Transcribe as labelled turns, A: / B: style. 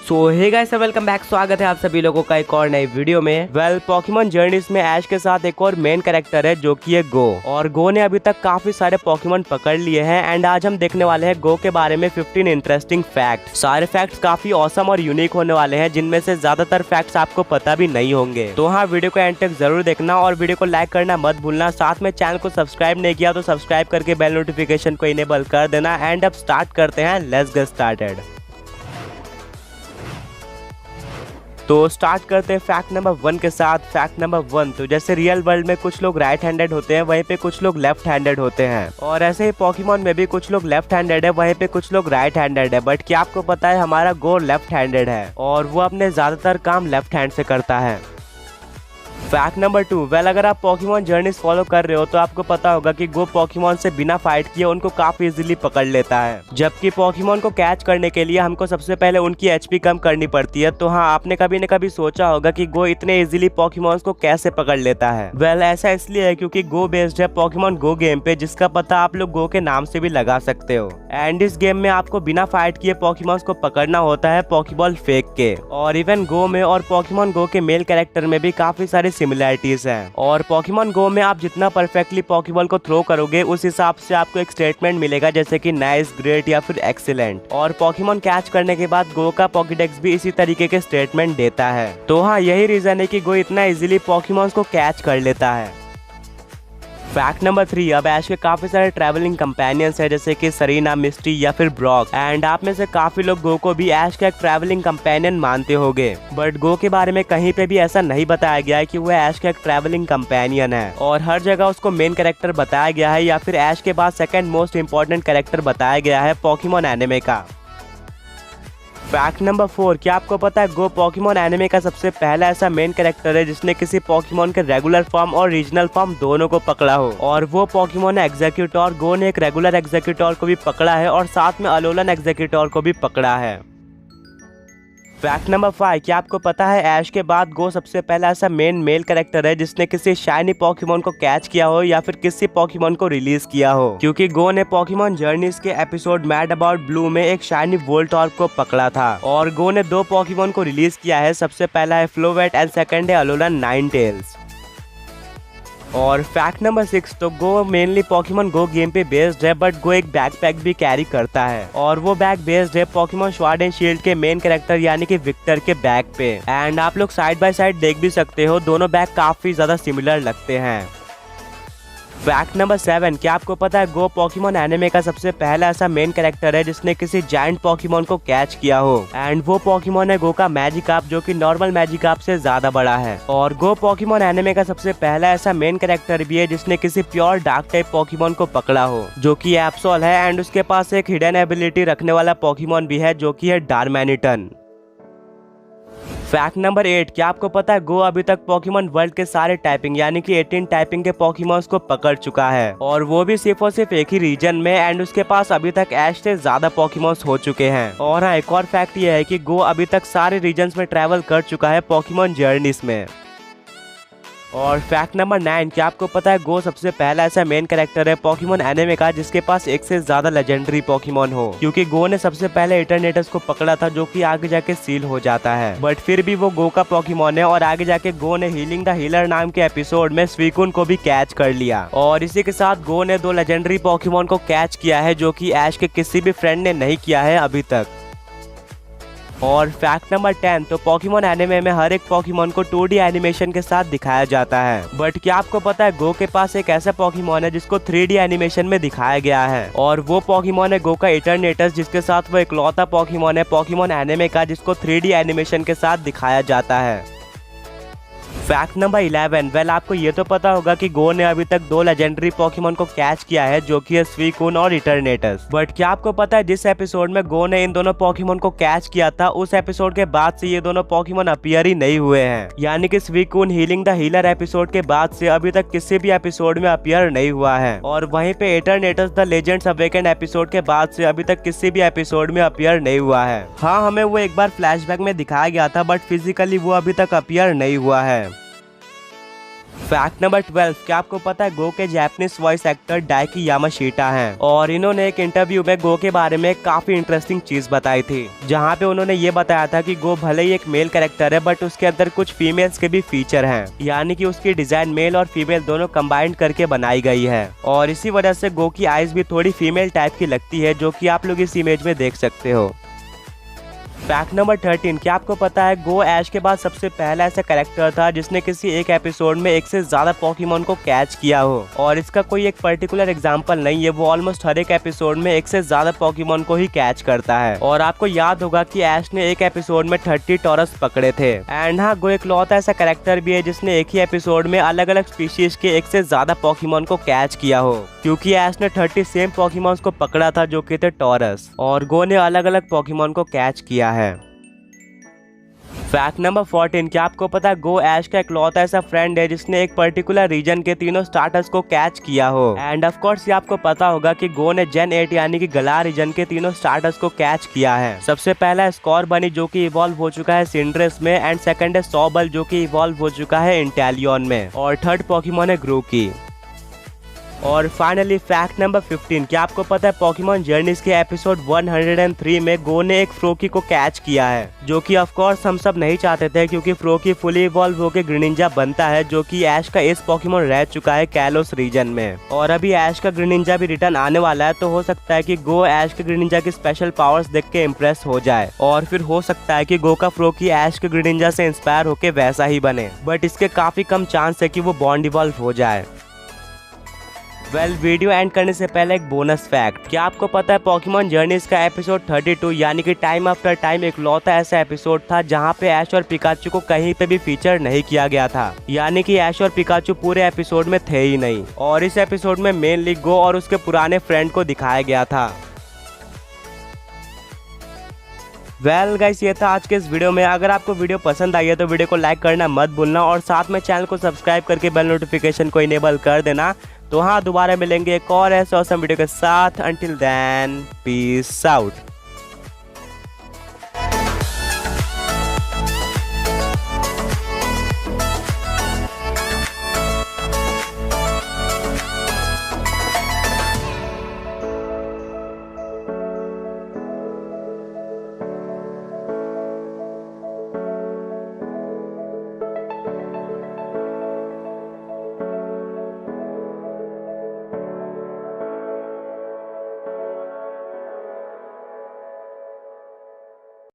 A: सो hey guys, welcome back. स्वागत है आप सभी लोगों का एक और नई वीडियो में। पोकेमॉन जर्नीज में ऐश के साथ एक और मेन कैरेक्टर है जो कि है गो। और गो ने अभी तक काफी सारे पोकेमॉन पकड़ लिए हैं एंड आज हम देखने वाले हैं गो के बारे में 15 इंटरेस्टिंग फैक्ट। सारे फैक्ट्स काफी ऑसम और यूनिक होने वाले हैं, जिनमें से ज्यादातर फैक्ट्स आपको पता भी नहीं होंगे। तो हाँ, वीडियो को एंड तक जरूर देखना और वीडियो को लाइक करना मत भूलना। साथ में चैनल को सब्सक्राइब नहीं किया तो सब्सक्राइब करके बेल नोटिफिकेशन को इनेबल कर देना। एंड अब स्टार्ट करते हैं, लेट्स गेट स्टार्टेड। तो स्टार्ट करते हैं फैक्ट नंबर 1 के साथ। फैक्ट नंबर 1, तो जैसे रियल वर्ल्ड में कुछ लोग राइट हैंडेड होते हैं, वहीं पे कुछ लोग लेफ्ट हैंडेड होते हैं। और ऐसे ही पोकेमॉन में भी कुछ लोग लेफ्ट हैंडेड है, वहीं पे कुछ लोग राइट हैंडेड है। बट क्या आपको पता है, हमारा गो लेफ्ट हैंडेड है और वो अपने ज्यादातर काम लेफ्ट हैंड से करता है। फैक्ट नंबर 2, अगर आप पोकेमॉन जर्नीज फॉलो कर रहे हो तो आपको पता होगा कि गो पोकेमॉन से बिना फाइट किए उनको काफी इजीली पकड़ लेता है। जबकि पोकेमॉन को कैच करने के लिए हमको सबसे पहले उनकी एचपी कम करनी पड़ती है। तो हाँ, आपने कभी न कभी सोचा होगा कि गो इतने इजीली पोकेमॉन्स को कैसे पकड़ लेता है। ऐसा इसलिए है क्योंकि गो बेस्ड है पोकेमॉन गो गेम पे, जिसका पता आप लोग गो के नाम से भी लगा सकते हो। एंड इस गेम में आपको बिना फाइट किए पोकेमॉन्स को पकड़ना होता है पोकेबॉल फेंक के। और इवन गो में और पोकेमॉन गो के मेल कैरेक्टर में भी काफी सारे सिमिलरिटीज हैं। और पोकेमॉन गो में आप जितना परफेक्टली पोकेबॉल को थ्रो करोगे उस हिसाब से आपको एक स्टेटमेंट मिलेगा, जैसे कि नाइस, ग्रेट या फिर एक्सीलेंट। और पोकेमॉन कैच करने के बाद गो का पॉकेडेक्स भी इसी तरीके के स्टेटमेंट देता है। तो हाँ, यही रीजन है कि गो इतना इजीली पोकेमॉन्स को कैच कर लेता है। फैक्ट नंबर 3, अब ऐश के काफी सारे ट्रैवलिंग कंपेनियंस है, जैसे कि सरीना, मिस्टी या फिर ब्रॉक। एंड आप में से काफी लोग गो को भी ऐश का एक ट्रैवलिंग कंपेनियन मानते होंगे। बट गो के बारे में कहीं पे भी ऐसा नहीं बताया गया है कि वो ऐश का एक ट्रैवलिंग कंपेनियन है। और हर जगह उसको मेन कैरेक्टर बताया गया है या फिर ऐश के बाद सेकंड मोस्ट इम्पोर्टेंट कैरेक्टर बताया गया है पोकेमॉन एनिमे का। फैक्ट नंबर 4, क्या आपको पता है गो पोकेमॉन एनिमे का सबसे पहला ऐसा मेन कैरेक्टर है जिसने किसी पोकेमॉन के रेगुलर फॉर्म और रीजनल फॉर्म दोनों को पकड़ा हो। और वो पोकेमॉन है एग्जीक्यूटोर। गो ने एक रेगुलर एग्जीक्यूटोर को भी पकड़ा है और साथ में अलोलन एग्जीक्यूटोर को भी पकड़ा है। फैक्ट नंबर 5, क्या आपको पता है ऐश के बाद गो सबसे पहला ऐसा मेन मेल कैरेक्टर है जिसने किसी शाइनी पोकेमॉन को कैच किया हो या फिर किसी पोकेमॉन को रिलीज किया हो। क्योंकि गो ने पोकेमॉन जर्नीज के एपिसोड मैड अबाउट ब्लू में एक शाइनी वोल्टॉर्क को पकड़ा था। और गो ने 2 पोकेमॉन को रिलीज किया है, सबसे पहला है फ्लोवेट एंड सेकंड है अलोलन नाइनटेल्स। और फैक्ट नंबर 6, तो गो मेनली पोकेमॉन गो गेम पे बेस्ड है, बट गो एक बैकपैक भी कैरी करता है। और वो बैग बेस्ड है पोकेमॉन स्वॉर्ड एंड शील्ड के मेन कैरेक्टर यानी कि विक्टर के बैग पे। एंड आप लोग साइड बाय साइड देख भी सकते हो, दोनों बैग काफी ज्यादा सिमिलर लगते हैं। फैक्ट नंबर 7, क्या आपको पता है गो पोकेमॉन एनिमे का सबसे पहला ऐसा मेन कैरेक्टर है जिसने किसी जायंट पोकेमॉन को कैच किया हो। एंड वो पोकेमॉन है गो का मैजिकार्प, जो कि नॉर्मल मैजिकार्प से ज्यादा बड़ा है। और गो पोकेमॉन एनिमे का सबसे पहला ऐसा मेन कैरेक्टर भी है जिसने किसी प्योर डार्क टाइप पोकेमॉन को पकड़ा हो, जो कि एप्सोल है। एंड उसके पास एक हिडन एबिलिटी रखने वाला पोकेमॉन भी है, जो कि है डार्मेनिटन। फैक्ट नंबर 8, क्या आपको पता है गो अभी तक पोकेमॉन वर्ल्ड के सारे टाइपिंग यानी कि 18 टाइपिंग के पोकेमॉन्स को पकड़ चुका है। और वो भी सिर्फ और सिर्फ एक ही रीजन में। एंड उसके पास अभी तक ऐश से ज्यादा पोकेमॉन्स हो चुके हैं। और हाँ, एक और फैक्ट ये है कि गो अभी तक सारे रीजन्स में ट्रैवल कर चुका है पोकेमॉन जर्नीज में। और फैक्ट नंबर 9, क्या आपको पता है गो सबसे पहला ऐसा मेन कैरेक्टर है पोकेमॉन एनिमे का जिसके पास एक से ज्यादा लेजेंडरी पोकेमॉन हो। क्योंकि गो ने सबसे पहले इटरनेटस को पकड़ा था, जो कि आगे जाके सील हो जाता है। बट फिर भी वो गो का पोकेमॉन है। और आगे जाके गो ने हीलिंग द हीलर नाम के एपिसोड में स्वीकुन को भी कैच कर लिया। और इसी के साथ गो ने 2 लेजेंडरी पोकेमॉन को कैच किया है, जो कि ऐश के किसी भी फ्रेंड ने नहीं किया है अभी तक। और फैक्ट नंबर 10, तो पोकेमॉन एनिमे में हर एक पोकेमॉन को 2D एनिमेशन के साथ दिखाया जाता है। बट क्या आपको पता है गो के पास एक ऐसा पोकेमॉन है जिसको 3D एनिमेशन में दिखाया गया है। और वो पोकेमॉन है गो का इटरनेटस, जिसके साथ वो इकलौता पोकेमॉन है पोकेमॉन एनिमे का जिसको 3D एनिमेशन के साथ दिखाया जाता है। फैक्ट नंबर 11, आपको ये तो पता होगा कि गो ने अभी तक 2 लेजेंडरी पोकेमॉन को कैच किया है, जो कि है स्वीकुन और इटरनेटस। बट क्या आपको पता है जिस एपिसोड में गो ने इन दोनों पोकेमॉन को कैच किया था, उस एपिसोड के बाद से ये दोनों पोकेमॉन अपीयर ही नहीं हुए हैं। यानी कि स्वीकुन हीलिंग द हीलर एपिसोड के बाद से अभी तक किसी भी एपिसोड में अपीयर नहीं हुआ है। और वहीं पे इटरनेटस द लेजेंड्स अवेकन एपिसोड के बाद से अभी तक किसी भी एपिसोड में अपीयर नहीं हुआ है। हाँ, हमें वो एक बार फ्लैशबैक में दिखाया गया था, बट फिजिकली वो अभी तक अपीयर नहीं हुआ है। फैक्ट नंबर 12, क्या आपको पता है गो के जापानीज वॉइस एक्टर डाइकी यामाशीटा हैं और इन्होंने एक इंटरव्यू में गो के बारे में काफी इंटरेस्टिंग चीज बताई थी, जहाँ पे उन्होंने ये बताया था कि गो भले ही एक मेल कैरेक्टर है बट उसके अंदर कुछ फीमेल्स के भी फीचर हैं, यानी कि उसकी डिजाइन मेल और फीमेल दोनों कंबाइंड करके बनाई गई है और इसी वजह से गो की आईज भी थोड़ी फीमेल टाइप की लगती है, जो कि आप लोग इस इमेज में देख सकते हो। फैक्ट नंबर 13, क्या आपको पता है गो ऐश के बाद सबसे पहला ऐसा कैरेक्टर था जिसने किसी एक एपिसोड में एक से ज्यादा पोकेमॉन को कैच किया हो और इसका कोई एक पर्टिकुलर एग्जांपल नहीं है, वो ऑलमोस्ट हर एक एपिसोड में एक से ज्यादा पोकेमॉन को ही कैच करता है। और आपको याद होगा कि ऐश ने एक एपिसोड में 30 टॉरस पकड़े थे। एंड हाँ, गो एक लौता ऐसा कैरेक्टर भी है जिसने एक ही एपिसोड में अलग अलग स्पीशीज के एक से ज्यादा पोकेमॉन को कैच किया हो, क्योंकि ऐश ने 30 सेम पोकेमॉन को पकड़ा था जो कि थे टॉरस और गो ने अलग अलग पोकेमॉन को कैच किया है। फैक्ट नंबर 14, क्या आपको पता है गो ऐश का इकलौता ऐसा फ्रेंड है जिसने एक पर्टिकुलर रीजन के तीनों स्टार्टर्स को कैच किया हो। एंड ऑफ कोर्स ये आपको पता होगा कि गो ने जेन 8 यानी कि गला रीजन के तीनों स्टार्टर्स को कैच किया है। सबसे पहला है स्कॉर बनी जो कि इवॉल्व हो चुका है सिंड्रेस में, एंड सेकंड है सॉबल जो कि इवॉल्व हो चुका है इंटेलियन में, और थर्ड पोकेमॉन है ग्रोकी। और फाइनली फैक्ट नंबर 15, क्या आपको पता है पोकेमॉन जर्नीज के एपिसोड 103 में गो ने एक फ्रोकी को कैच किया है, जो कि ऑफ कोर्स हम सब नहीं चाहते थे, क्योंकि फ्रोकी फुली इवॉल्व होकर ग्रीनिंजा बनता है जो कि ऐश का एस पोकेमॉन रह चुका है कैलोस रीजन में, और अभी ऐश का ग्रीनिंजा भी रिटर्न आने वाला है। तो हो सकता है कि गो ऐश के ग्रीनिंजा की स्पेशल पावर्स देख के इम्प्रेस हो जाए और फिर हो सकता है कि गो का फ्रोकी ऐश के ग्रीनिंजा से इंस्पायर होकर वैसा ही बने, बट इसके काफी कम चांस है कि वो बॉन्ड इवॉल्व हो जाए। वीडियो एंड करने से पहले एक बोनस फैक्ट, क्या आपको पता है पोकेमॉन जर्नीज का एपिसोड 32 यानी कि टाइम आफ्टर टाइम एक लौता ऐसा एपिसोड था जहां पे ऐश और पिकाचू को कहीं पे भी फीचर नहीं किया गया था, यानी कि ऐश और पिकाचू पूरे एपिसोड में थे ही नहीं, और इस एपिसोड में मेनली गो और उसके पुराने फ्रेंड को दिखाया गया था। गाइस, ये था आज के इस वीडियो में। अगर आपको वीडियो पसंद आई है तो वीडियो को लाइक करना मत भूलना और साथ में चैनल को सब्सक्राइब करके बेल नोटिफिकेशन को इनेबल कर देना। तो हाँ, दोबारा मिलेंगे एक और ऐसे ऑसम वीडियो के साथ। Until then, peace out.